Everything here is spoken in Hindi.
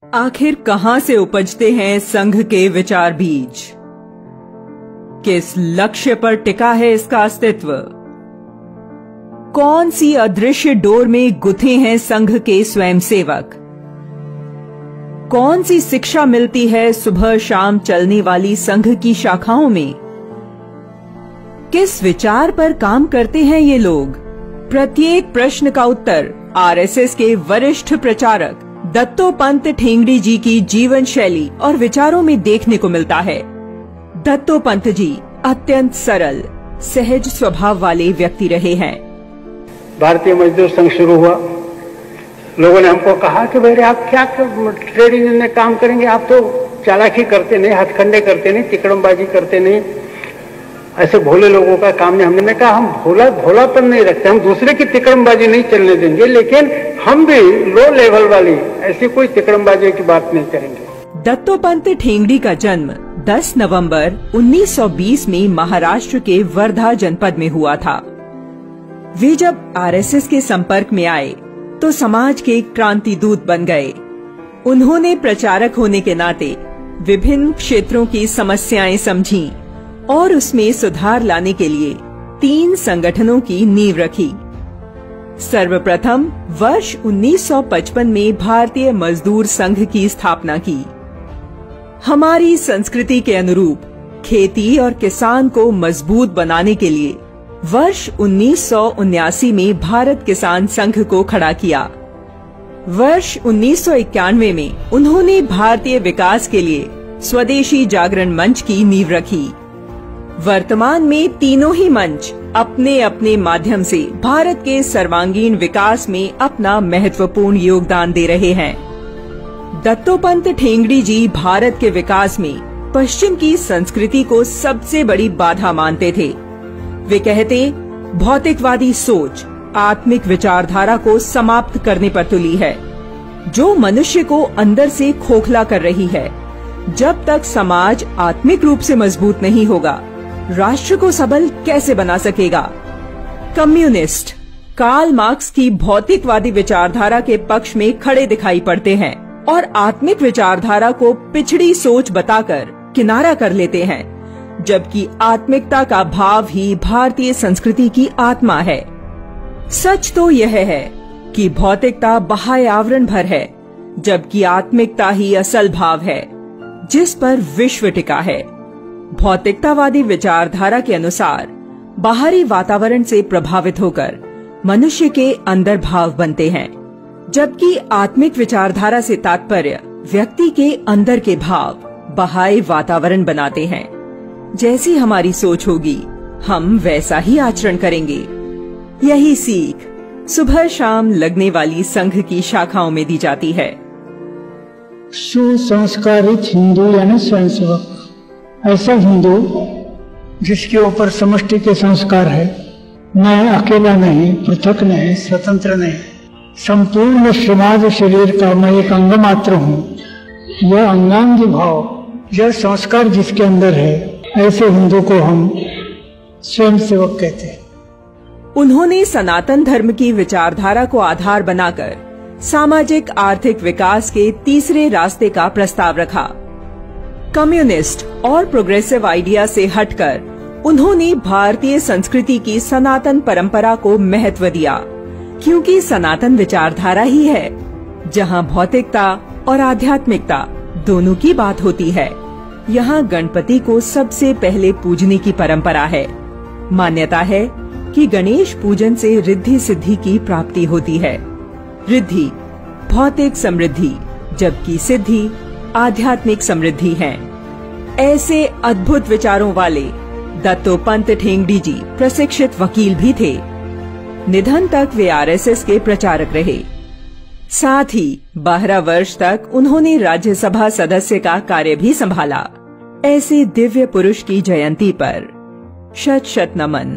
आखिर कहां से उपजते हैं संघ के विचार बीज? किस लक्ष्य पर टिका है इसका अस्तित्व? कौन सी अदृश्य डोर में गुथे हैं संघ के स्वयंसेवक? कौन सी शिक्षा मिलती है सुबह शाम चलने वाली संघ की शाखाओं में? किस विचार पर काम करते हैं ये लोग? प्रत्येक प्रश्न का उत्तर आरएसएस के वरिष्ठ प्रचारक दत्तोपंत ठेंगड़ी जी की जीवन शैली और विचारों में देखने को मिलता है। दत्तोपंत जी अत्यंत सरल, सहज स्वभाव वाले व्यक्ति रहे हैं। भारतीय मजदूर संघ शुरू हुआ, लोगों ने हमको कहा कि भाई आप क्या ट्रेड यूनियन में काम करेंगे, आप तो चालाकी करते नहीं, हथकंडे करते नहीं, तिकड़मबाजी करते नहीं, ऐसे भोले लोगों का काम नहीं। हमने कहा हम भोलापन नहीं रखते, हम दूसरे की तिकड़मबाजी नहीं चलने देंगे, लेकिन हम भी लो लेवल वाली ऐसी कोई तिकड़मबाजी की बात नहीं करेंगे। दत्तोपंत ठेंगड़ी का जन्म 10 नवंबर 1920 में महाराष्ट्र के वर्धा जनपद में हुआ था। वे जब आरएसएस के संपर्क में आए तो समाज के क्रांति दूत बन गए। उन्होंने प्रचारक होने के नाते विभिन्न क्षेत्रों की समस्याएं समझी और उसमें सुधार लाने के लिए 3 संगठनों की नींव रखी। सर्वप्रथम वर्ष 1955 में भारतीय मजदूर संघ की स्थापना की। हमारी संस्कृति के अनुरूप खेती और किसान को मजबूत बनाने के लिए वर्ष 1979 में भारत किसान संघ को खड़ा किया। वर्ष 1991 में उन्होंने भारतीय विकास के लिए स्वदेशी जागरण मंच की नींव रखी। वर्तमान में तीनों ही मंच अपने अपने माध्यम से भारत के सर्वांगीण विकास में अपना महत्वपूर्ण योगदान दे रहे हैं। दत्तोपंत ठेंगड़ी जी भारत के विकास में पश्चिम की संस्कृति को सबसे बड़ी बाधा मानते थे। वे कहते, भौतिकवादी सोच आत्मिक विचारधारा को समाप्त करने पर तुली है, जो मनुष्य को अंदर से खोखला कर रही है। जब तक समाज आत्मिक रूप से मजबूत नहीं होगा, राष्ट्र को सबल कैसे बना सकेगा? कम्युनिस्ट कार्ल मार्क्स की भौतिकवादी विचारधारा के पक्ष में खड़े दिखाई पड़ते हैं और आत्मिक विचारधारा को पिछड़ी सोच बताकर किनारा कर लेते हैं, जबकि आत्मिकता का भाव ही भारतीय संस्कृति की आत्मा है। सच तो यह है कि भौतिकता बाह्य आवरण भर है, जबकि आत्मिकता ही असल भाव है जिस पर विश्व टिका है। भौतिकतावादी विचारधारा के अनुसार बाहरी वातावरण से प्रभावित होकर मनुष्य के अंदर भाव बनते हैं, जबकि आत्मिक विचारधारा से तात्पर्य व्यक्ति के अंदर के भाव बाहरी वातावरण बनाते हैं। जैसी हमारी सोच होगी, हम वैसा ही आचरण करेंगे। यही सीख सुबह शाम लगने वाली संघ की शाखाओं में दी जाती है। सुसंस्कारित हिंदू यानी स्वयंसेवक ऐसा हिंदू जिसके ऊपर समष्टि के संस्कार है। मैं अकेला नहीं, पृथक नहीं, स्वतंत्र नहीं, संपूर्ण समाज शरीर का मैं एक अंग मात्र हूँ। यह अंगांगी भाव, यह संस्कार जिसके अंदर है, ऐसे हिंदू को हम स्वयंसेवक कहते हैं। उन्होंने सनातन धर्म की विचारधारा को आधार बनाकर सामाजिक आर्थिक विकास के तीसरे रास्ते का प्रस्ताव रखा। कम्युनिस्ट और प्रोग्रेसिव आइडिया से हटकर उन्होंने भारतीय संस्कृति की सनातन परंपरा को महत्व दिया, क्योंकि सनातन विचारधारा ही है जहां भौतिकता और आध्यात्मिकता दोनों की बात होती है। यहाँ गणपति को सबसे पहले पूजने की परंपरा है। मान्यता है कि गणेश पूजन से रिद्धि सिद्धि की प्राप्ति होती है। रिद्धि भौतिक समृद्धि, जबकि सिद्धि आध्यात्मिक समृद्धि है। ऐसे अद्भुत विचारों वाले दत्तोपंत ठेंगड़ी जी प्रशिक्षित वकील भी थे। निधन तक वे आरएसएस के प्रचारक रहे। साथ ही 12 वर्ष तक उन्होंने राज्यसभा सदस्य का कार्य भी संभाला। ऐसे दिव्य पुरुष की जयंती पर शत शत नमन।